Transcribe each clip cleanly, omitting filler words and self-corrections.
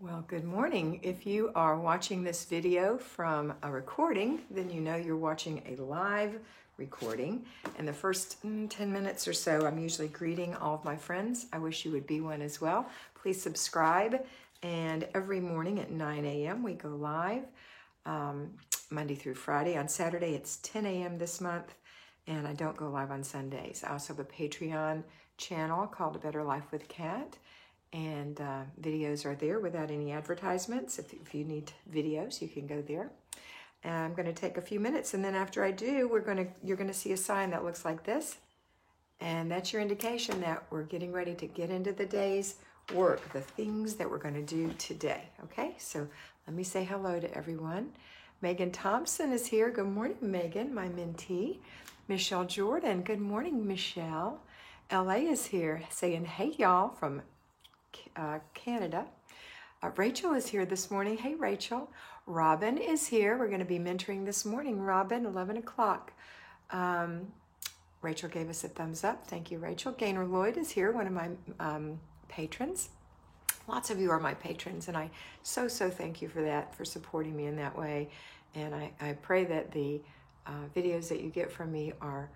Well, good morning. If you are watching this video from a recording, then you know you're watching a live recording. In the first 10 minutes or so, I'm usually greeting all of my friends. I wish you would be one as well. Please subscribe. And every morning at 9 a.m. we go live, Monday through Friday. On Saturday, it's 10 a.m. this month, and I don't go live on Sundays. I also have a Patreon channel called A Better Life with Kat. And videos are there without any advertisements. If you need videos, you can go there. And I'm going to take a few minutes, and then after I do, you're going to see a sign that looks like this, and that's your indication that we're getting ready to get into the day's work, the things that we're going to do today. Okay, so let me say hello to everyone. Megan Thompson is here. Good morning, Megan, my mentee. Michelle Jordan. Good morning, Michelle. LA is here saying hey y'all from Canada. Rachel is here this morning. Hey, Rachel. Robin is here. We're going to be mentoring this morning. Robin, 11 o'clock. Rachel gave us a thumbs up. Thank you, Rachel. Gaynor Lloyd is here, one of my patrons. Lots of you are my patrons, and I so thank you for that, for supporting me in that way. And I pray that the videos that you get from me are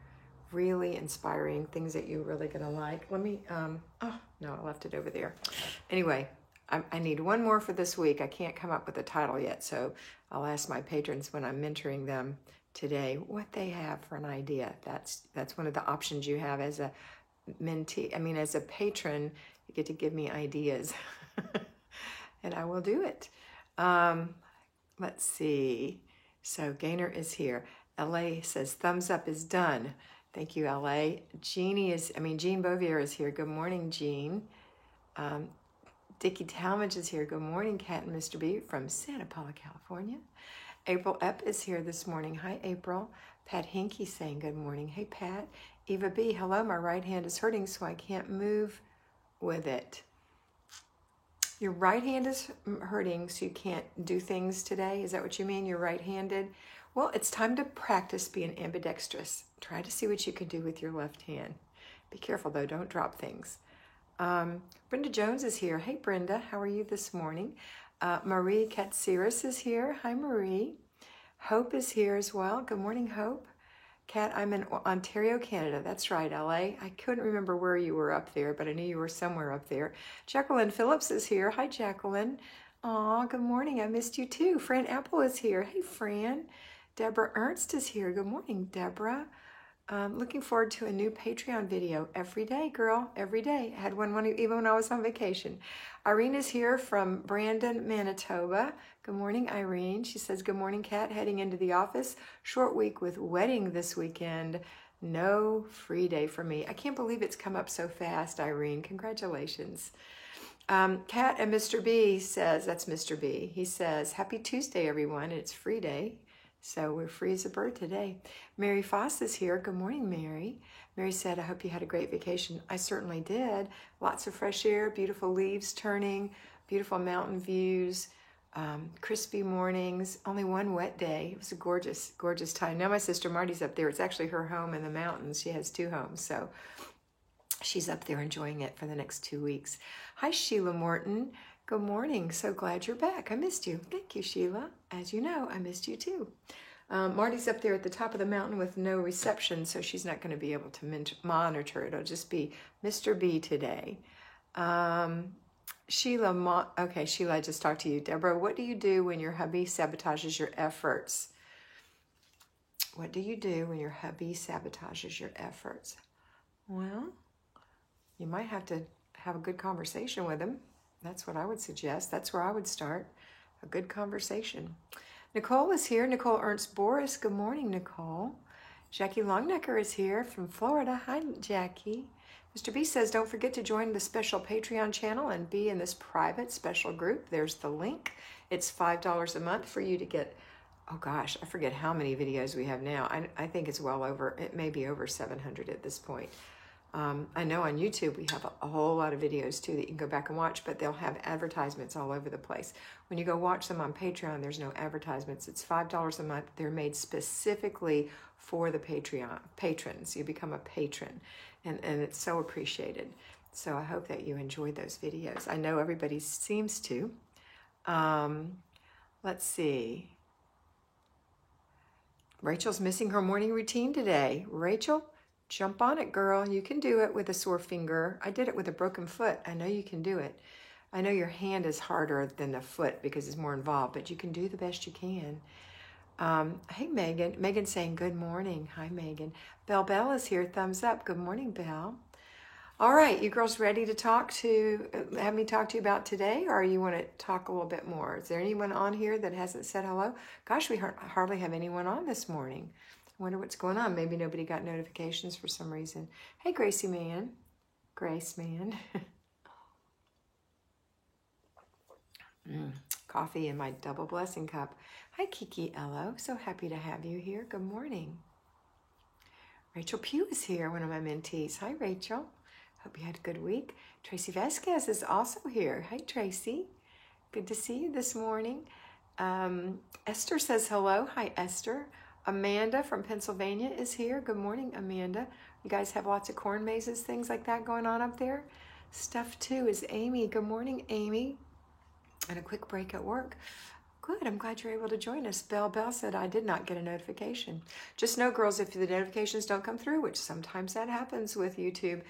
really inspiring, things that you're really gonna like. Let me, oh no, I left it over there. Anyway, I need one more for this week. I can't come up with a title yet, so I'll ask my patrons when I'm mentoring them today what they have for an idea. That's one of the options you have as a mentee. I mean, as a patron, you get to give me ideas, and I will do it. Let's see. So Gaynor is here. LA says thumbs up is done. Thank you, LA. Jean Bovier is here. Good morning, Jean. Dickie Talmadge is here. Good morning, Kat and Mr. B from Santa Paula, California. April Epp is here this morning. Hi, April. Pat Hinkie saying good morning. Hey, Pat. Eva B, hello. My right hand is hurting, so I can't move with it. Your right hand is hurting, so you can't do things today? Is that what you mean? You're right-handed? Well, it's time to practice being ambidextrous. Try to see what you can do with your left hand. Be careful, though. Don't drop things. Brenda Jones is here. Hey, Brenda. How are you this morning? Marie Katsiris is here. Hi, Marie. Hope is here as well. Good morning, Hope. Kat, I'm in Ontario, Canada. That's right, LA. I couldn't remember where you were up there, but I knew you were somewhere up there. Jacqueline Phillips is here. Hi, Jacqueline. Aw, good morning. I missed you too. Fran Apple is here. Hey, Fran. Deborah Ernst is here. Good morning, Deborah. Looking forward to a new Patreon video every day, girl, every day. I had one even when I was on vacation. Irene is here from Brandon, Manitoba. Good morning, Irene. She says, good morning, Kat. Heading into the office. Short week with wedding this weekend. No free day for me. I can't believe it's come up so fast, Irene. Congratulations. Kat and Mr. B says, that's Mr. B. He says, happy Tuesday, everyone. It's free day. So we're free as a bird today. Mary Foss is here. Good morning, Mary. Mary said, I hope you had a great vacation. I certainly did. Lots of fresh air, beautiful leaves turning, beautiful mountain views, crispy mornings, only one wet day. It was a gorgeous, gorgeous time. Now my sister Marty's up there. It's actually her home in the mountains. She has two homes, so she's up there enjoying it for the next 2 weeks. Hi, Sheila Morton. Good morning. So glad you're back. I missed you. Thank you, Sheila. As you know, I missed you too. Marty's up there at the top of the mountain with no reception, so she's not going to be able to monitor. It'll just be Mr. B today. Sheila, okay, Sheila, I just talked to you. Deborah, what do you do when your hubby sabotages your efforts? What do you do when your hubby sabotages your efforts? Well, you might have to have a good conversation with him. That's what I would suggest. That's where I would start. A good conversation. Nicole is here. Nicole Ernst Boris. Good morning, Nicole. Jackie Longnecker is here from Florida. Hi, Jackie. Mr. B says, don't forget to join the special Patreon channel and be in this private special group. There's the link. It's $5 a month for you to get, oh gosh, I forget how many videos we have now. I think it's well over, it may be over 700 at this point. I know on YouTube we have a whole lot of videos too that you can go back and watch, but they'll have advertisements all over the place. When you go watch them on Patreon, there's no advertisements. It's $5 a month. They're made specifically for the Patreon patrons. You become a patron, and it's so appreciated. So I hope that you enjoyed those videos. I know everybody seems to. Let's see. Rachel's missing her morning routine today. Rachel, jump on it, girl. You can do it with a sore finger. I did it with a broken foot. I know you can do it. I know your hand is harder than the foot because it's more involved, but you can do the best you can. Hey, Megan. Megan's saying good morning. Hi, Megan. Bell is here. Thumbs up. Good morning, Belle. All right, you girls ready to have me talk to you about today, or you want to talk a little bit more? Is there anyone on here that hasn't said hello? Gosh, we hardly have anyone on this morning. I wonder what's going on. Maybe nobody got notifications for some reason. Hey, Gracie Man. Grace Man. Coffee in my double blessing cup. Hi, Kiki Ello. So happy to have you here. Good morning. Rachel Pugh is here, one of my mentees. Hi, Rachel. Hope you had a good week. Tracy Vasquez is also here. Hi, Tracy. Good to see you this morning. Esther says hello. Hi, Esther. Amanda from Pennsylvania is here. Good morning, Amanda. You guys have lots of corn mazes, things like that going on up there? Stuff too is Amy. Good morning, Amy. And a quick break at work. Good, I'm glad you're able to join us. Bell said I did not get a notification. Just know, girls, if the notifications don't come through, which sometimes that happens with YouTube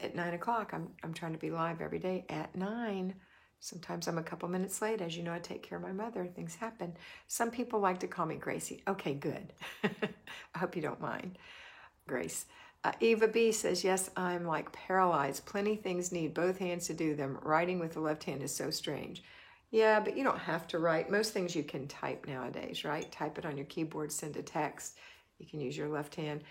at 9 o'clock, I'm trying to be live every day at 9. Sometimes I'm a couple minutes late. As you know, I take care of my mother. Things happen. Some people like to call me Gracie. Okay, good. I hope you don't mind, Grace. Eva B says, yes, I'm like paralyzed. Plenty things need both hands to do them. Writing with the left hand is so strange. Yeah, but you don't have to write. Most things you can type nowadays, right? Type it on your keyboard, send a text. You can use your left hand.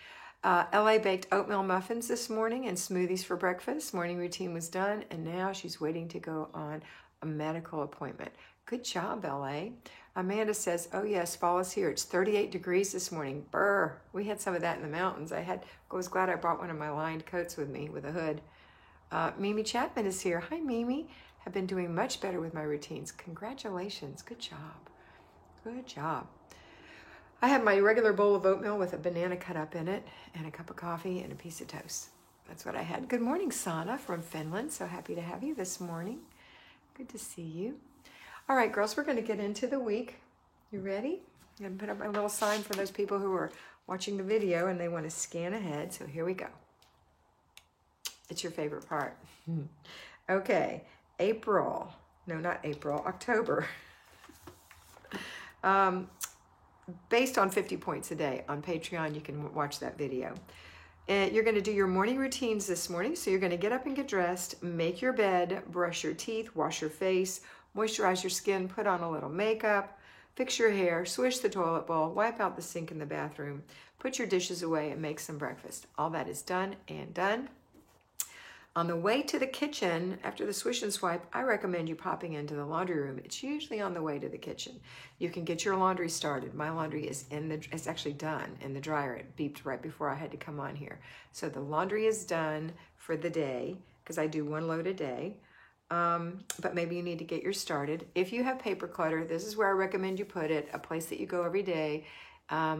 LA baked oatmeal muffins this morning and smoothies for breakfast. Morning routine was done, and now she's waiting to go on a medical appointment. Good job, LA. Amanda says, oh yes, fall is here. It's 38 degrees this morning. Brr. We had some of that in the mountains. I was glad I brought one of my lined coats with me with a hood. Mimi Chapman is here. Hi, Mimi. Have been doing much better with my routines. Congratulations. Good job. Good job. I have my regular bowl of oatmeal with a banana cut up in it and a cup of coffee and a piece of toast. That's what I had. Good morning, Sana from Finland. So happy to have you this morning. Good to see you. All right, girls, we're going to get into the week. You ready? I'm going to put up my little sign for those people who are watching the video and they want to scan ahead. So here we go. It's your favorite part. Okay. October. Based on 50 points a day on Patreon, you can watch that video. And you're going to do your morning routines this morning. So you're going to get up and get dressed, make your bed, brush your teeth, wash your face, moisturize your skin, put on a little makeup, fix your hair, swish the toilet bowl, wipe out the sink in the bathroom, put your dishes away, and make some breakfast. All that is done and done. On the way to the kitchen, after the swish and swipe, I recommend you popping into the laundry room. It's usually on the way to the kitchen. You can get your laundry started. My laundry is it's actually done in the dryer. It beeped right before I had to come on here. So the laundry is done for the day because I do one load a day. But maybe you need to get yours started. If you have paper clutter, this is where I recommend you put it, a place that you go every day.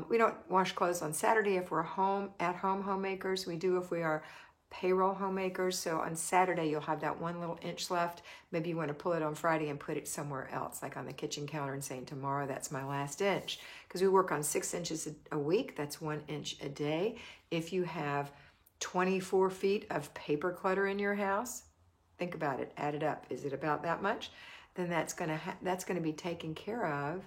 We don't wash clothes on Saturday if we're at-home homemakers. We do if we are payroll homemakers. So on Saturday, you'll have that 1 little inch left. Maybe you want to pull it on Friday and put it somewhere else, like on the kitchen counter and saying, tomorrow, that's my last inch. Because we work on 6 inches a week. That's 1 inch a day. If you have 24 feet of paper clutter in your house, think about it, add it up. Is it about that much? Then that's going to be taken care of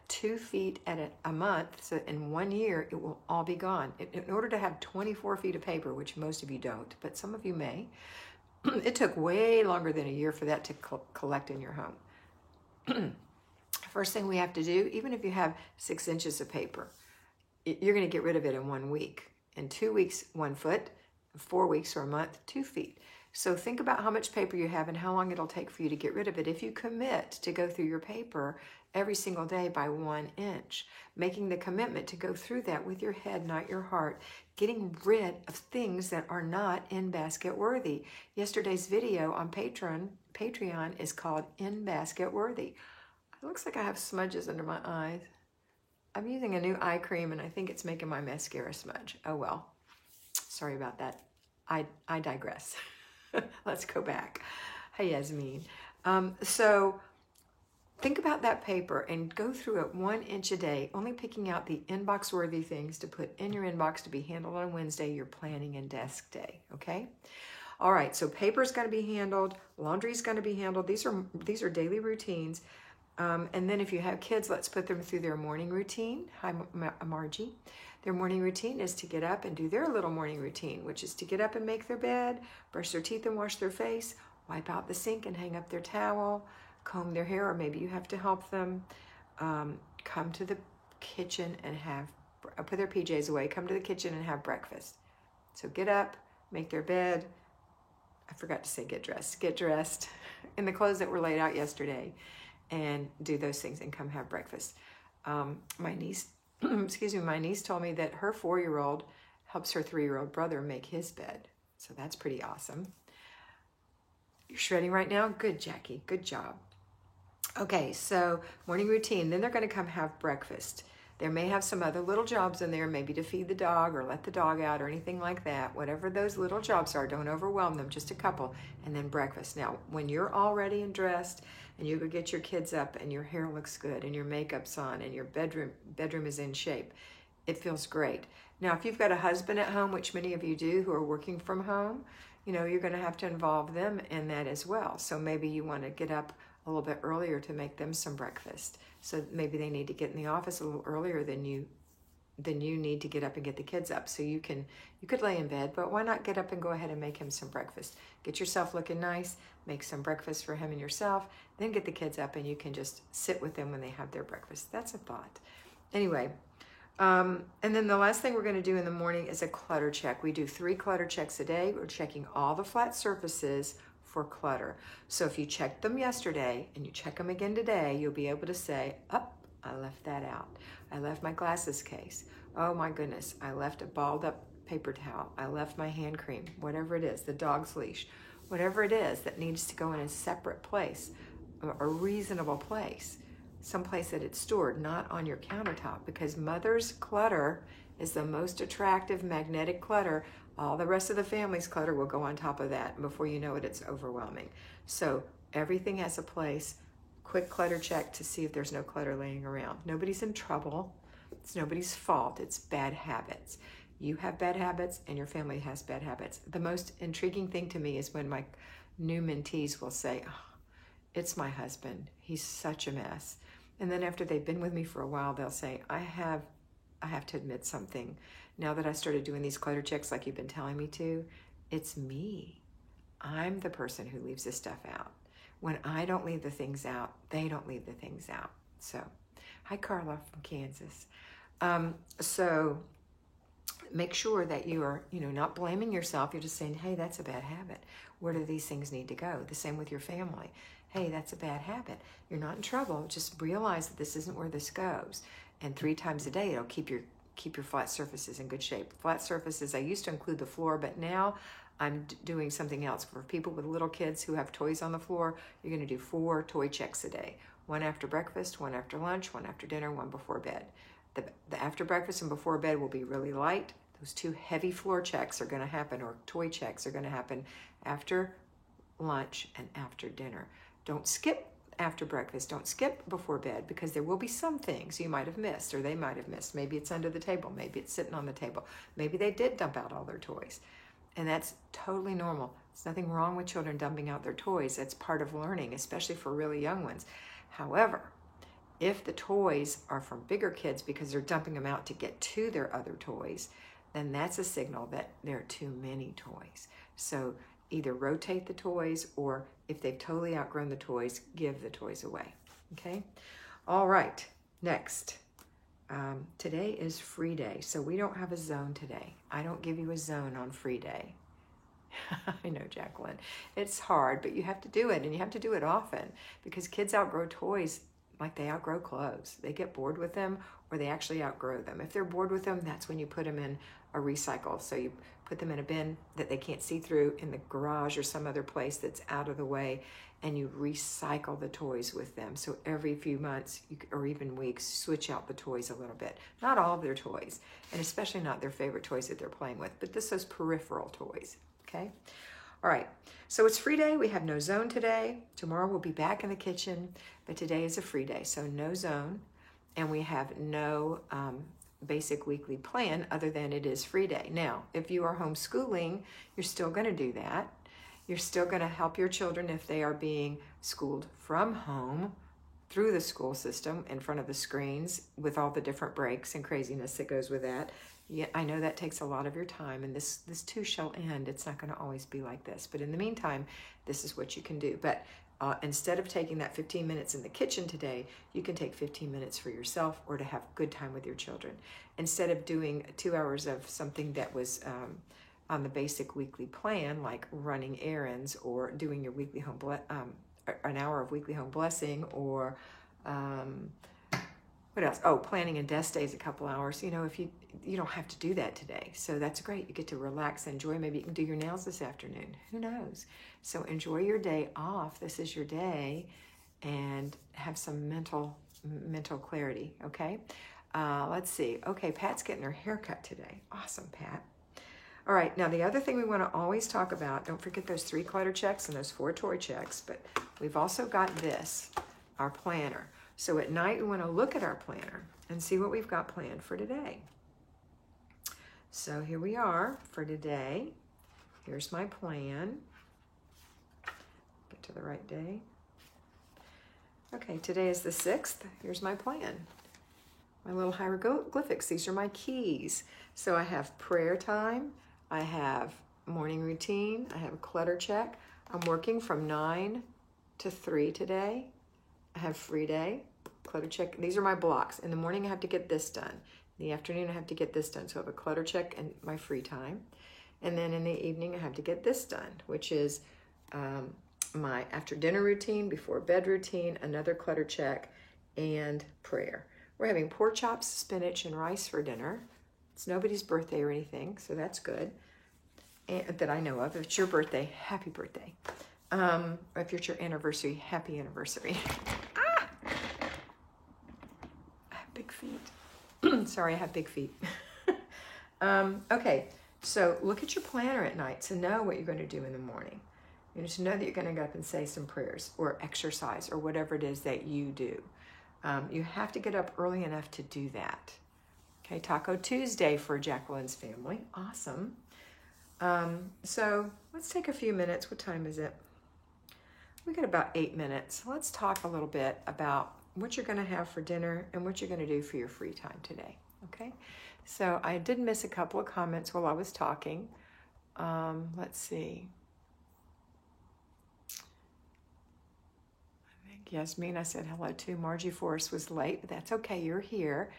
2 feet at a month. So in 1 year, it will all be gone. In order to have 24 feet of paper, which most of you don't, but some of you may, it took way longer than a year for that to collect in your home. First thing we have to do, even if you have 6 inches of paper, you're going to get rid of it in 1 week. In 2 weeks, 1 foot. 4 weeks or a month, 2 feet. So think about how much paper you have and how long it'll take for you to get rid of it. If you commit to go through your paper every single day by 1 inch, making the commitment to go through that with your head, not your heart, getting rid of things that are not in basket worthy. Yesterday's video on Patreon is called In Basket Worthy. It looks like I have smudges under my eyes. I'm using a new eye cream and I think it's making my mascara smudge. Oh well, sorry about that. I digress. Let's go back. Hey, Yasmin. So think about that paper and go through it 1 inch a day, only picking out the inbox worthy things to put in your inbox to be handled on Wednesday, your planning and desk day, okay? All right, so paper's going to be handled, laundry's going to be handled. These are daily routines. And then if you have kids, let's put them through their morning routine. Hi, Margie. Their morning routine is to get up and do their little morning routine, which is to get up and make their bed, brush their teeth and wash their face, wipe out the sink and hang up their towel, comb their hair, or maybe you have to help them, come to the kitchen and put their PJs away, come to the kitchen and have breakfast. So get up, make their bed. I forgot to say get dressed in the clothes that were laid out yesterday, and do those things and come have breakfast. My niece, my niece told me that her 4-year-old helps her 3-year-old brother make his bed. So that's pretty awesome. You're shredding right now? Good, Jackie. Good job. Okay, so morning routine. Then they're going to come have breakfast. There may have some other little jobs in there, maybe to feed the dog or let the dog out or anything like that. Whatever those little jobs are, don't overwhelm them, just a couple, and then breakfast. Now, when you're all ready and dressed and you go get your kids up and your hair looks good and your makeup's on and your bedroom is in shape, it feels great. Now, if you've got a husband at home, which many of you do who are working from home, you know, you're going to have to involve them in that as well. So maybe you want to get up a little bit earlier to make them some breakfast. So maybe they need to get in the office a little earlier than you need to get up and get the kids up. So you could lay in bed, but why not get up and go ahead and make him some breakfast? Get yourself looking nice, make some breakfast for him and yourself, then get the kids up and you can just sit with them when they have their breakfast. That's a thought. Anyway, and then the last thing we're going to do in the morning is a clutter check. We do 3 clutter checks a day. We're checking all the flat surfaces for clutter. So if you checked them yesterday and you check them again today, you'll be able to say, oh, I left that out. I left my glasses case. Oh my goodness, I left a balled up paper towel. I left my hand cream, whatever it is, the dog's leash, whatever it is that needs to go in a separate place, a reasonable place, someplace that it's stored, not on your countertop, because mother's clutter is the most attractive magnetic clutter. All the rest of the family's clutter will go on top of that. And before you know it, it's overwhelming. So everything has a place. Quick clutter check to see if there's no clutter laying around. Nobody's in trouble. It's nobody's fault. It's bad habits. You have bad habits and your family has bad habits. The most intriguing thing to me is when my new mentees will say, oh, it's my husband. He's such a mess. And then after they've been with me for a while, they'll say, I have to admit something. Now that I started doing these clutter checks like you've been telling me to, it's me. I'm the person who leaves this stuff out. When I don't leave the things out, they don't leave the things out. So, hi Carla from Kansas. So make sure that you are, not blaming yourself. You're just saying, hey, that's a bad habit. Where do these things need to go? The same with your family. Hey, that's a bad habit. You're not in trouble. Just realize that this isn't where this goes. And 3 times a day, it'll keep your flat surfaces in good shape. Flat surfaces, I used to include the floor, but now I'm doing something else. For people with little kids who have toys on the floor, you're going to do 4 toy checks a day. 1 after breakfast, 1 after lunch, 1 after dinner, 1 before bed. The after breakfast and before bed will be really light. Those 2 heavy floor checks are going to happen, or toy checks are going to happen after lunch and after dinner. Don't skip after breakfast. Don't skip before bed, because there will be some things you might have missed, or they might have missed. Maybe it's under the table. Maybe it's sitting on the table. Maybe they did dump out all their toys. And that's totally normal. There's nothing wrong with children dumping out their toys. That's part of learning, especially for really young ones. However, if the toys are from bigger kids because they're dumping them out to get to their other toys, then that's a signal that there are too many toys. So either rotate the toys, or if they've totally outgrown the toys, give the toys away. Okay? All right, next. Today is free day, so we don't have a zone today. I don't give you a zone on free day. I know, Jacqueline. It's hard, but you have to do it, and you have to do it often, because kids outgrow toys like they outgrow clothes. They get bored with them, or they actually outgrow them. If they're bored with them, that's when you put them in a recycle. So you put them in a bin that they can't see through in the garage or some other place that's out of the way, and you recycle the toys with them. So every few months or even weeks, switch out the toys a little bit. Not all of their toys, and especially not their favorite toys that they're playing with, but those peripheral toys, okay? All right, so it's free day. We have no zone today. Tomorrow we'll be back in the kitchen, but today is a free day, so no zone. And we have no basic weekly plan other than it is free day. Now, if you are homeschooling, you're still going to do that. You're still going to help your children if they are being schooled from home through the school system in front of the screens with all the different breaks and craziness that goes with that. Yeah, I know that takes a lot of your time, and this too shall end. It's not going to always be like this. But in the meantime, this is what you can do. But instead of taking that 15 minutes in the kitchen today, you can take 15 minutes for yourself or to have good time with your children. Instead of doing 2 hours of something that was on the basic weekly plan, like running errands or doing your weekly an hour of weekly home blessing, or what else? Oh, planning and desk days a couple hours. You know, if you don't have to do that today. So that's great. You get to relax, enjoy. Maybe you can do your nails this afternoon. Who knows? So enjoy your day off. This is your day, and have some mental clarity, okay? Let's see. Okay, Pat's getting her hair cut today. Awesome, Pat. All right, now the other thing we want to always talk about, don't forget those 3 clutter checks and those 4 toy checks, but we've also got this, our planner. So at night, we want to look at our planner and see what we've got planned for today. So here we are for today. Here's my plan. Get to the right day. Okay, today is the 6th. Here's my plan. My little hieroglyphics, these are my keys. So I have prayer time, I have morning routine, I have a clutter check. I'm working from 9 to 3 today. I have free day, clutter check. These are my blocks. In the morning, I have to get this done. In the afternoon, I have to get this done. So I have a clutter check and my free time. And then in the evening, I have to get this done, which is my after dinner routine, before bed routine, another clutter check, and prayer. We're having pork chops, spinach, and rice for dinner. It's nobody's birthday or anything, so that's good. And that I know of. If it's your birthday, happy birthday. Or if it's your anniversary, happy anniversary. I have big feet. Sorry, I have big feet. Okay, so look at your planner at night to know what you're going to do in the morning. You know, to know that you're going to get up and say some prayers or exercise or whatever it is that you do. You have to get up early enough to do that. Okay, Taco Tuesday for Jacqueline's family. Awesome. So let's take a few minutes. What time is it? We got about 8 minutes. Let's talk a little bit about what you're going to have for dinner and what you're going to do for your free time today. Okay, so I did miss a couple of comments while I was talking. Let's see. I think Yasmin, I said hello to. Margie Forrest was late, but that's okay. You're here.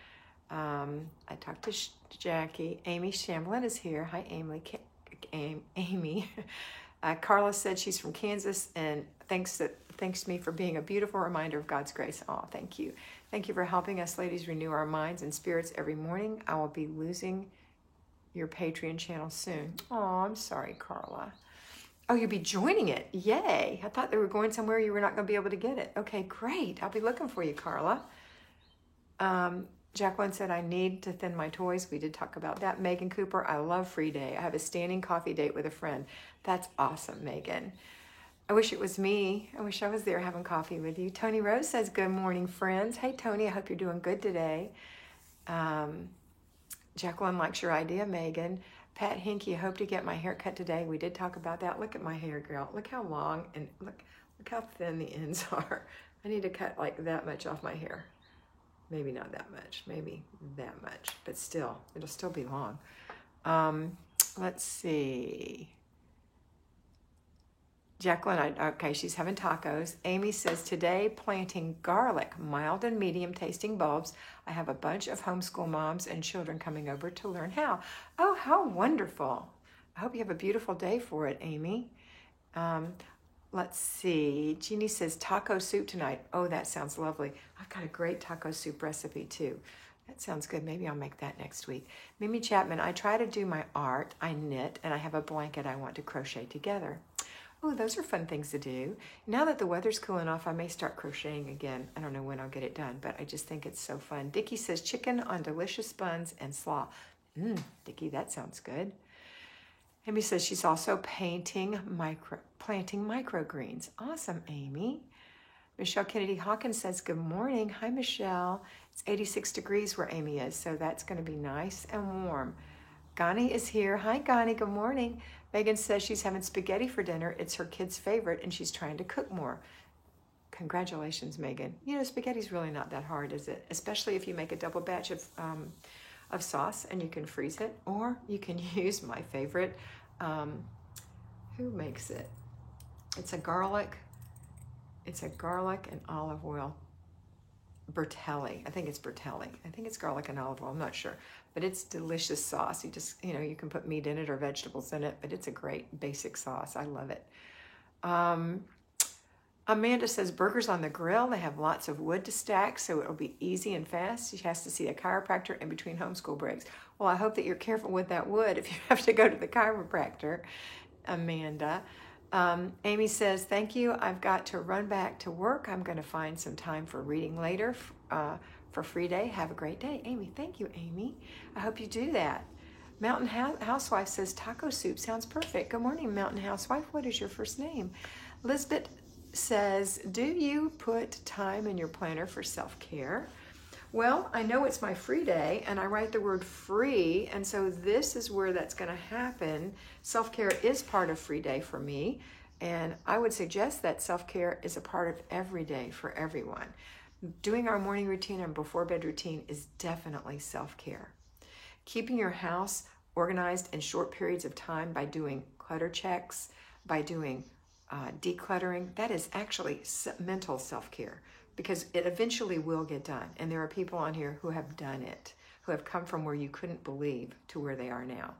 I talked to Jackie. Amy Shamblin is here. Hi, Amy. Amy. Carla said she's from Kansas and thanks me for being a beautiful reminder of God's grace. Oh, thank you. Thank you for helping us, ladies, renew our minds and spirits every morning. I will be losing your Patreon channel soon. Oh, I'm sorry, Carla. Oh, you'll be joining it. Yay. I thought they were going somewhere you were not going to be able to get it. Okay, great. I'll be looking for you, Carla. Jacqueline said, I need to thin my toys. We did talk about that. Megan Cooper, I love free day. I have a standing coffee date with a friend. That's awesome, Megan. I wish it was me. I wish I was there having coffee with you. Tony Rose says, good morning, friends. Hey, Tony, I hope you're doing good today. Jacqueline likes your idea, Megan. Pat Hinkie, I hope to get my hair cut today. We did talk about that. Look at my hair, girl. Look how long and look how thin the ends are. I need to cut like that much off my hair. Maybe not that much, maybe that much, but still, it'll still be long. Let's see. Jacqueline, okay, she's having tacos. Amy says, today planting garlic, mild and medium tasting bulbs. I have a bunch of homeschool moms and children coming over to learn how. Oh, how wonderful. I hope you have a beautiful day for it, Amy. Let's see. Jeannie says taco soup tonight. Oh, that sounds lovely. I've got a great taco soup recipe too. That sounds good. Maybe I'll make that next week. Mimi Chapman, I try to do my art. I knit and I have a blanket I want to crochet together. Oh, those are fun things to do. Now that the weather's cooling off, I may start crocheting again. I don't know when I'll get it done, but I just think it's so fun. Dickie says chicken on delicious buns and slaw. Dickie, that sounds good. Amy says she's also planting microgreens. Awesome, Amy. Michelle Kennedy Hawkins says, good morning. Hi, Michelle. It's 86 degrees where Amy is, so that's going to be nice and warm. Gani is here. Hi, Gani. Good morning. Megan says she's having spaghetti for dinner. It's her kid's favorite, and she's trying to cook more. Congratulations, Megan. You know, spaghetti's really not that hard, is it? Especially if you make a double batch of sauce and you can freeze it, or you can use my favorite. Who makes it? It's a garlic and olive oil. Bertelli. I think it's Bertelli. I think it's garlic and olive oil. I'm not sure, but it's delicious sauce. You just, you can put meat in it or vegetables in it, but it's a great basic sauce. I love it. Amanda says burgers on the grill. They have lots of wood to stack, so it'll be easy and fast. She has to see a chiropractor in between homeschool breaks. Well, I hope that you're careful with that wood if you have to go to the chiropractor, Amanda. Amy says, thank you. I've got to run back to work. I'm going to find some time for reading later for free day. Have a great day. Amy, thank you, Amy. I hope you do that. Mountain Housewife says taco soup sounds perfect. Good morning, Mountain Housewife. What is your first name? Lisbeth says, do you put time in your planner for self-care? Well, I know it's my free day, and I write the word free, and so this is where that's going to happen. Self-care is part of free day for me, and I would suggest that self-care is a part of every day for everyone. Doing our morning routine and before bed routine is definitely self-care. Keeping your house organized in short periods of time by doing clutter checks, by doing decluttering, that is actually mental self-care, because it eventually will get done. And there are people on here who have done it, who have come from where you couldn't believe to where they are now.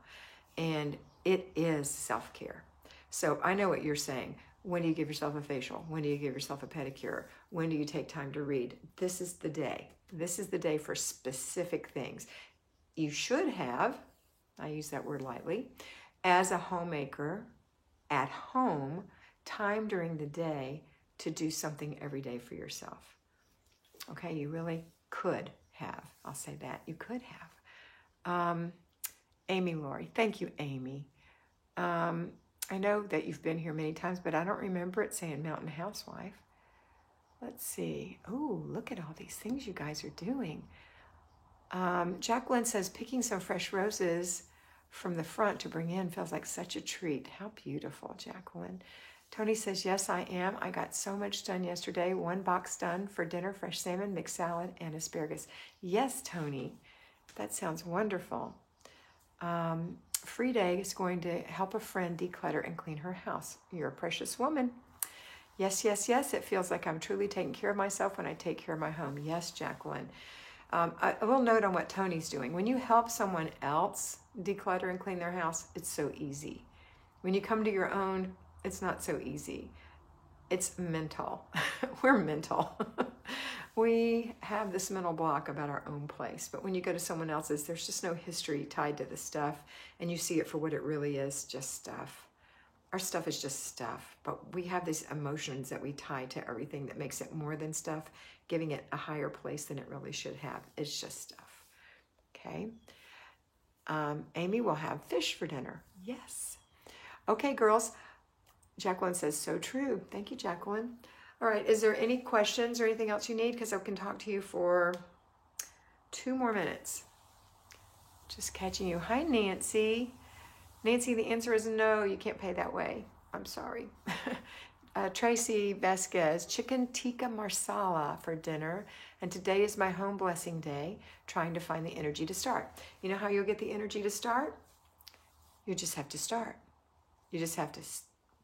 And it is self-care. So I know what you're saying. When do you give yourself a facial? When do you give yourself a pedicure? When do you take time to read? This is the day. This is the day for specific things. You should have, I use that word lightly, as a homemaker at home, time during the day to do something every day for yourself. Okay, you really could have. I'll say that. You could have. Amy Laurie. Thank you, Amy. I know that you've been here many times, but I don't remember it saying Mountain Housewife. Let's see. Oh, look at all these things you guys are doing. Jacqueline says, picking some fresh roses from the front to bring in feels like such a treat. How beautiful, Jacqueline. Tony says, yes, I am. I got so much done yesterday. 1 box done for dinner, fresh salmon, mixed salad, and asparagus. Yes, Tony, that sounds wonderful. Free day is going to help a friend declutter and clean her house. You're a precious woman. Yes, yes, yes. It feels like I'm truly taking care of myself when I take care of my home. Yes, Jacqueline. A little note on what Tony's doing. When you help someone else declutter and clean their house, it's so easy. When you come to your own, it's not so easy. It's mental. We're mental. We have this mental block about our own place. But when you go to someone else's, there's just no history tied to the stuff, and you see it for what it really is, just stuff. Our stuff is just stuff, but we have these emotions that we tie to everything that makes it more than stuff, giving it a higher place than it really should have. It's just stuff, okay? Amy will have fish for dinner. Yes. Okay, girls. Jacqueline says, so true. Thank you, Jacqueline. All right, is there any questions or anything else you need? Because I can talk to you for 2 more minutes. Just catching you. Hi, Nancy. Nancy, the answer is no, you can't pay that way. I'm sorry. Tracy Vasquez, chicken tikka marsala for dinner. And today is my home blessing day, trying to find the energy to start. You know how you'll get the energy to start? You just have to start. You just have to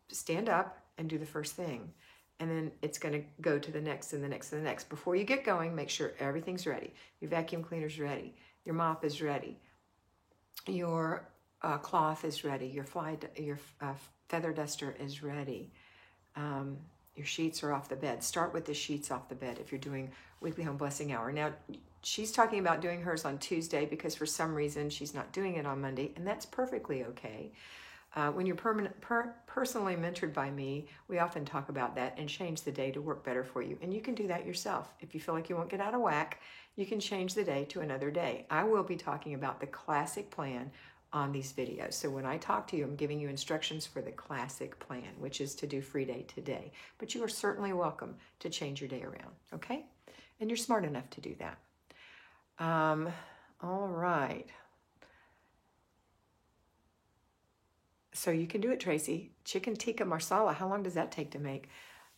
stand up and do the first thing. And then it's going to go to the next and the next and the next. Before you get going, make sure everything's ready. Your vacuum cleaner's ready. Your mop is ready. Your cloth is ready. Your feather duster is ready. Your sheets are off the bed. Start with the sheets off the bed if you're doing weekly home blessing hour. Now, she's talking about doing hers on Tuesday because for some reason she's not doing it on Monday, and that's perfectly okay. When you're personally mentored by me, we often talk about that and change the day to work better for you. And you can do that yourself. If you feel like you won't get out of whack, you can change the day to another day. I will be talking about the classic plan on these videos. So when I talk to you, I'm giving you instructions for the classic plan, which is to do free day today. But you are certainly welcome to change your day around, okay? And you're smart enough to do that. All right. So you can do it, Tracy. Chicken tikka marsala, how long does that take to make?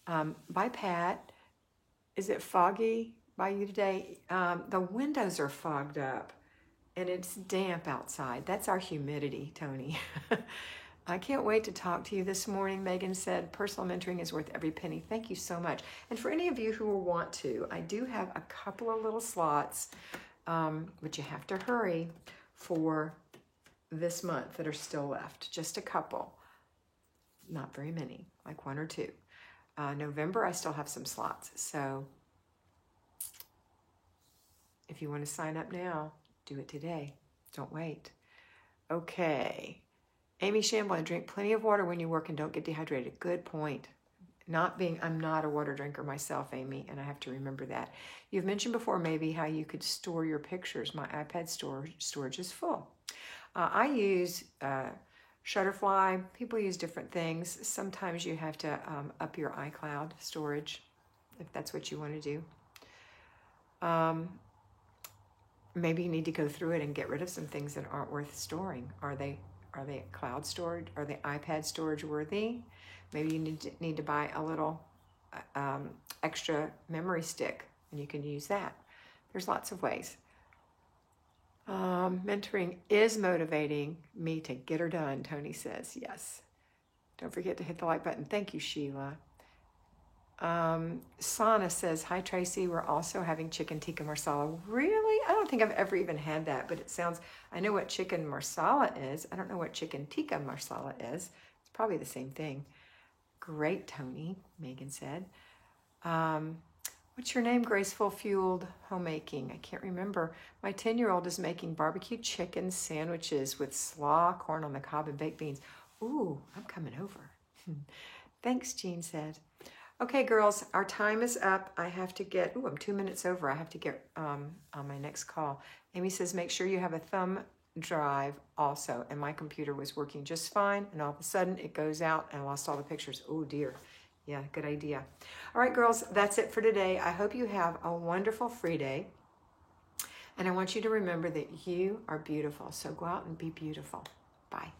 Bye, Pat. Is it foggy by you today? The windows are fogged up and it's damp outside. That's our humidity, Tony. I can't wait to talk to you this morning. Megan said, personal mentoring is worth every penny. Thank you so much. And for any of you who will want to, I do have a couple of little slots, but you have to hurry for this month that are still left. Just a couple, not very many, like 1 or 2. November, I still have some slots. So if you want to sign up now, do it today. Don't wait. Okay. Amy Shamblin, drink plenty of water when you work and don't get dehydrated. Good point. I'm not a water drinker myself, Amy, and I have to remember that. You've mentioned before maybe how you could store your pictures. My iPad storage is full. I use Shutterfly. People use different things. Sometimes you have to up your iCloud storage if that's what you want to do. Maybe you need to go through it and get rid of some things that aren't worth storing. Are they cloud storage? Are they iPad storage worthy? Maybe you need to buy a little extra memory stick and you can use that. There's lots of ways. Mentoring is motivating me to get her done, Tony says. Yes. Don't forget to hit the like button. Thank you, Sheila. Sana says, hi, Tracy. We're also having chicken tikka marsala. Really? I don't think I've ever even had that, but it sounds, I know what chicken marsala is. I don't know what chicken tikka marsala is. It's probably the same thing. Great, Tony, Megan said. What's your name? Graceful Fueled Homemaking. I can't remember. My 10-year-old is making barbecue chicken sandwiches with slaw, corn on the cob, and baked beans. Ooh, I'm coming over. Thanks, Jean said. Okay, girls, our time is up. I have to get, I'm 2 minutes over. I have to get on my next call. Amy says, make sure you have a thumb drive also. And my computer was working just fine. And all of a sudden it goes out and I lost all the pictures. Oh dear. Yeah, good idea. All right, girls, that's it for today. I hope you have a wonderful free day. And I want you to remember that you are beautiful. So go out and be beautiful. Bye.